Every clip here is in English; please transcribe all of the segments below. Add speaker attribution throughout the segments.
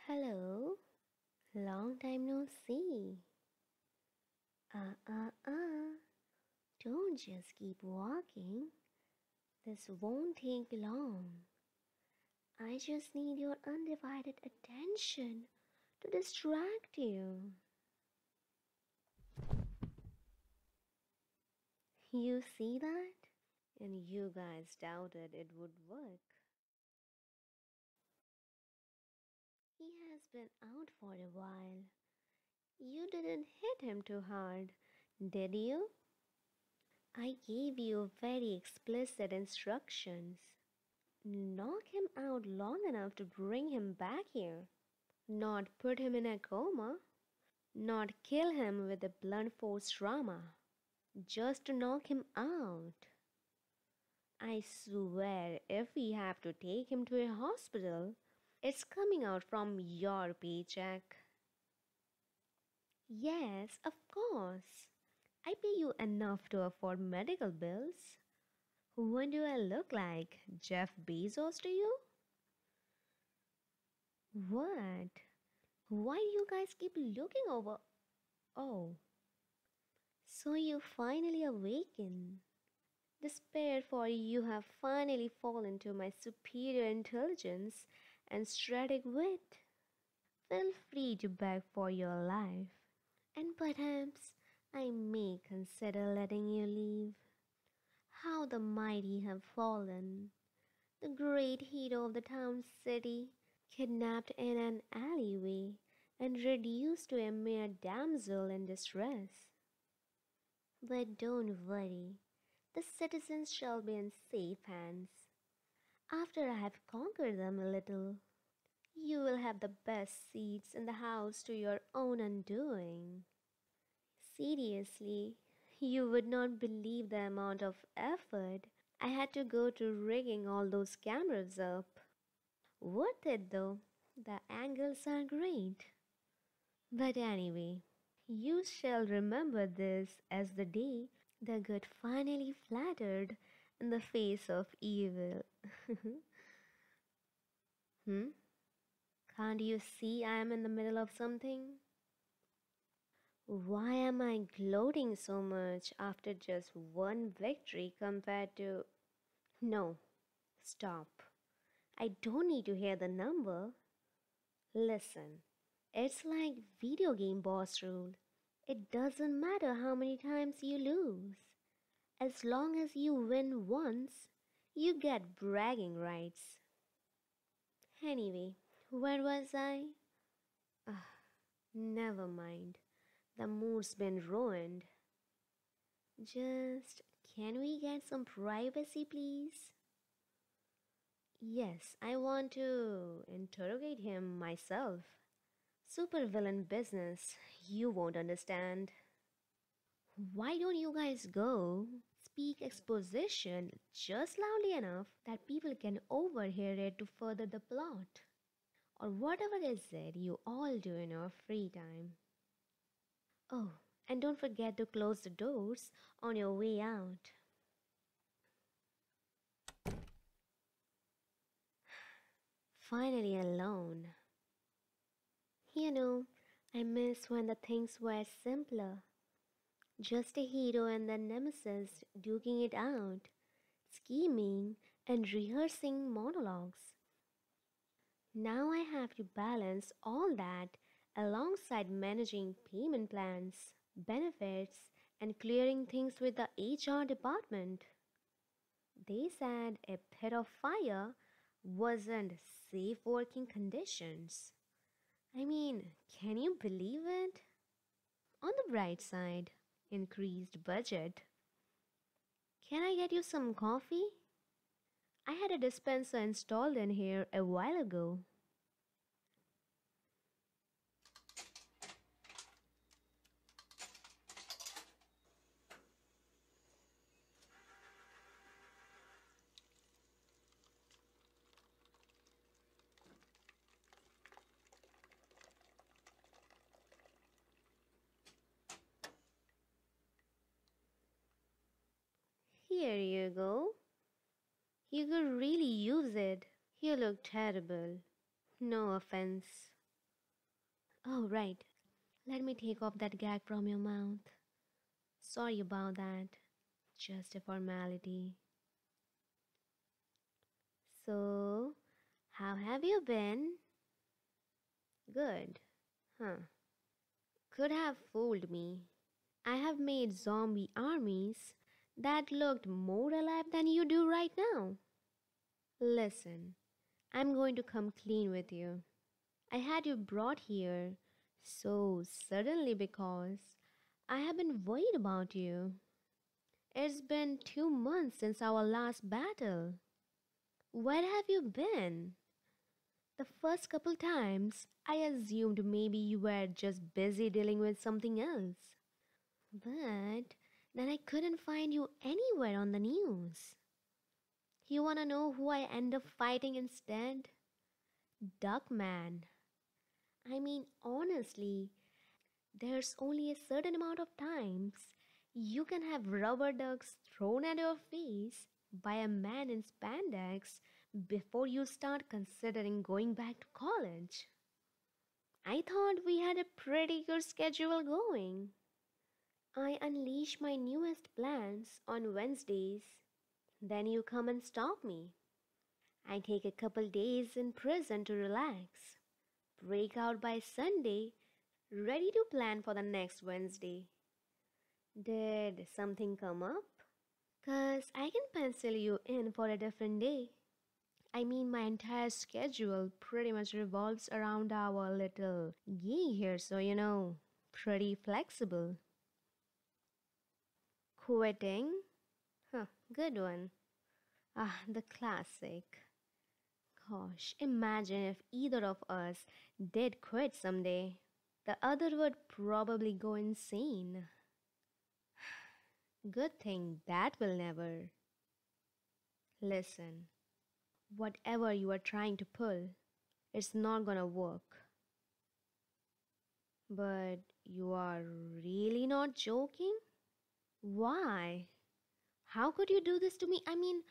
Speaker 1: Hello, long time no see. Uh. Don't just keep walking. This won't take long. I just need your undivided attention to distract you. You see that? And you guys doubted it would work. He has been out for a while. You didn't hit him too hard, did you? I gave you very explicit instructions. Knock him out long enough to bring him back here. Not put him in a coma. Not kill him with a blunt force trauma. Just to knock him out. I swear, if we have to take him to a hospital, it's coming out from your paycheck. Yes, of course. I pay you enough to afford medical bills. What do I look like? Jeff Bezos to you? What? Why do you guys keep looking over? Oh, so you finally awaken. Despair for you have finally fallen to my superior intelligence and strategic wit. Feel free to beg for your life, and perhaps I may consider letting you leave. How the mighty have fallen. The great hero of the town city, kidnapped in an alleyway and reduced to a mere damsel in distress. But don't worry, the citizens shall be in safe hands. After I have conquered them a little, you will have the best seats in the house to your own undoing. Seriously, you would not believe the amount of effort I had to go to rigging all those cameras up. Worth it though, the angles are great. But anyway, you shall remember this as the day the good finally flattered in the face of evil. Hmm? Can't you see I am in the middle of something? Why am I gloating so much after just one victory compared to... No, stop. I don't need to hear the number. Listen, it's like video game boss rule. It doesn't matter how many times you lose. As long as you win once, you get bragging rights. Anyway, where was I? Ah, never mind. The mood's been ruined. Just, can we get some privacy, please? Yes, I want to interrogate him myself. Supervillain business, you won't understand. Why don't you guys go? Speak exposition just loudly enough that people can overhear it to further the plot. Or whatever is it you all do in your free time. Oh, and don't forget to close the doors on your way out. Finally alone. I miss when the things were simpler. Just a hero and the nemesis duking it out, scheming and rehearsing monologues. Now I have to balance all that alongside managing payment plans, benefits, and clearing things with the HR department. They said a pit of fire wasn't safe working conditions. I mean, can you believe it? On the bright side, increased budget. Can I get you some coffee? I had a dispenser installed in here a while ago. Here you go. You could really use it. You look terrible. No offense. Oh, right. Let me take off that gag from your mouth. Sorry about that. Just a formality. So, how have you been? Good. Huh. Could have fooled me. I have made zombie armies that looked more alive than you do right now. Listen, I'm going to come clean with you. I had you brought here so suddenly because I have been worried about you. It's been 2 months since our last battle. Where have you been? The first couple times, I assumed maybe you were just busy dealing with something else. But then I couldn't find you anywhere on the news. You wanna know who I end up fighting instead? Duckman. I mean, honestly, there's only a certain amount of times you can have rubber ducks thrown at your face by a man in spandex before you start considering going back to college. I thought we had a pretty good schedule going. I unleash my newest plans on Wednesdays. Then you come and stop me. I take a couple days in prison to relax. Break out by Sunday, ready to plan for the next Wednesday. Did something come up? 'Cause I can pencil you in for a different day. I mean, my entire schedule pretty much revolves around our little gig here, so pretty flexible. Quitting? Huh, good one. Ah, the classic. Gosh, imagine if either of us did quit someday. The other would probably go insane. Good thing that will never. Listen, whatever you are trying to pull, it's not gonna work. But you are really not joking? Why? How could you do this to me? I mean,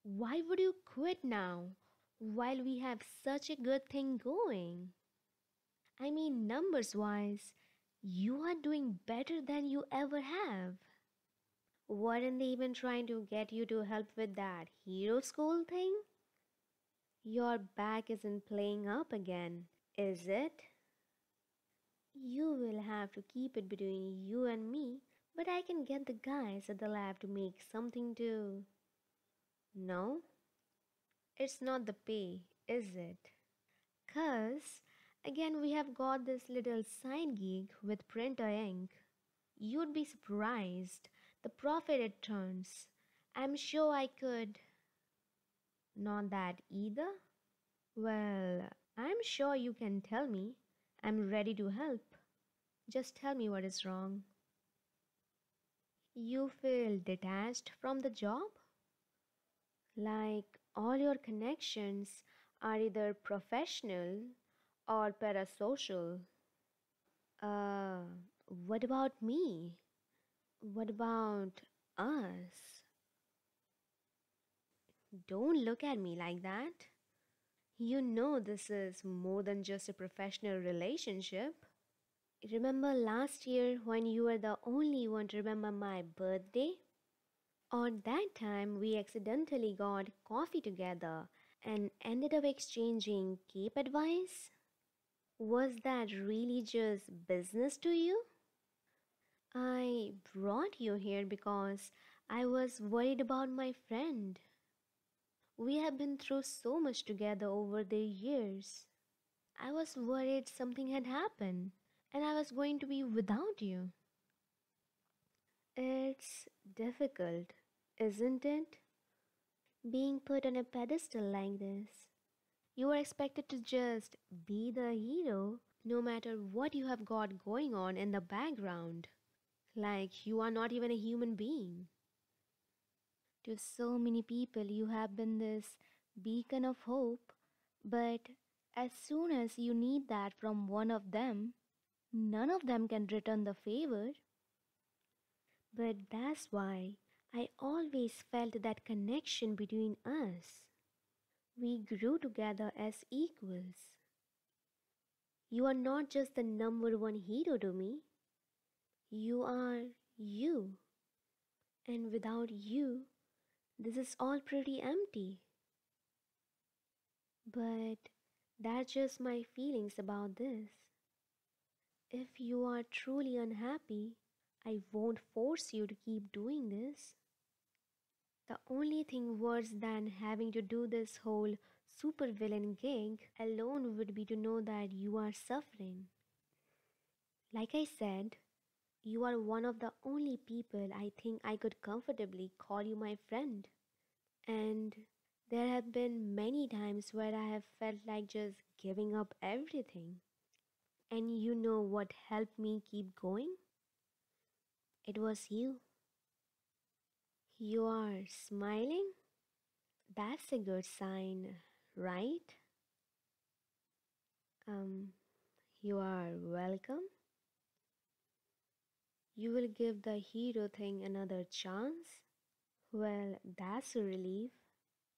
Speaker 1: why would you quit now while we have such a good thing going? I mean, numbers wise, you are doing better than you ever have. Weren't they even trying to get you to help with that hero school thing? Your back isn't playing up again, is it? You will have to keep it between you and me, but I can get the guys at the lab to make something to. No, it's not the pay, is it? 'Cause again, we have got this little side gig with printer ink. You'd be surprised the profit it turns. I'm sure I could. Not that either? Well, I'm sure you can tell me. I'm ready to help. Just tell me what is wrong. You feel detached from the job? Like all your connections are either professional or parasocial. Uh, what about me? What about us? Don't look at me like that. You know this is more than just a professional relationship. Remember last year when you were the only one to remember my birthday? On that time, we accidentally got coffee together and ended up exchanging Cape advice? Was that really just business to you? I brought you here because I was worried about my friend. We have been through so much together over the years. I was worried something had happened and I was going to be without you. It's difficult, isn't it? Being put on a pedestal like this. You are expected to just be the hero no matter what you have got going on in the background. Like you are not even a human being. To so many people, you have been this beacon of hope, but as soon as you need that from one of them, none of them can return the favor. But that's why I always felt that connection between us. We grew together as equals. You are not just the number one hero to me, you are you. And without you, this is all pretty empty. But that's just my feelings about this. If you are truly unhappy, I won't force you to keep doing this. The only thing worse than having to do this whole supervillain gig alone would be to know that you are suffering. Like I said, you are one of the only people I think I could comfortably call you my friend. And there have been many times where I have felt like just giving up everything. And you know what helped me keep going? It was you. You are smiling? That's a good sign, right? Um, you are welcome. You will give the hero thing another chance? Well, that's a relief.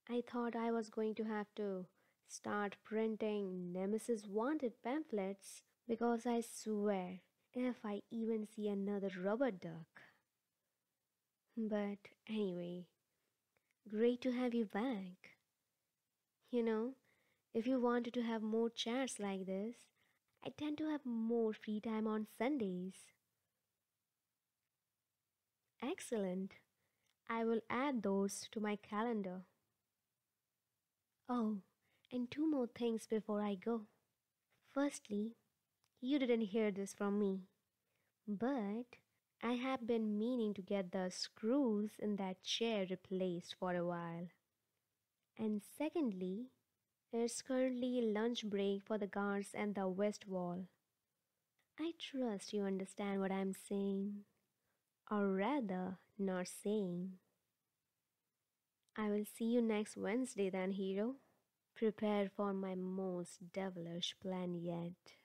Speaker 1: I thought I was going to have to start printing Nemesis wanted pamphlets because I swear, if I even see another rubber duck. But anyway, great to have you back. You know, if you wanted to have more chats like this, I tend to have more free time on Sundays. Excellent. I will add those to my calendar. Oh, and two more things before I go. Firstly, you didn't hear this from me, but I have been meaning to get the screws in that chair replaced for a while. And secondly, it's currently lunch break for the guards and the west wall. I trust you understand what I'm saying, or rather, not saying. I will see you next Wednesday then, hero. Prepare for my most devilish plan yet.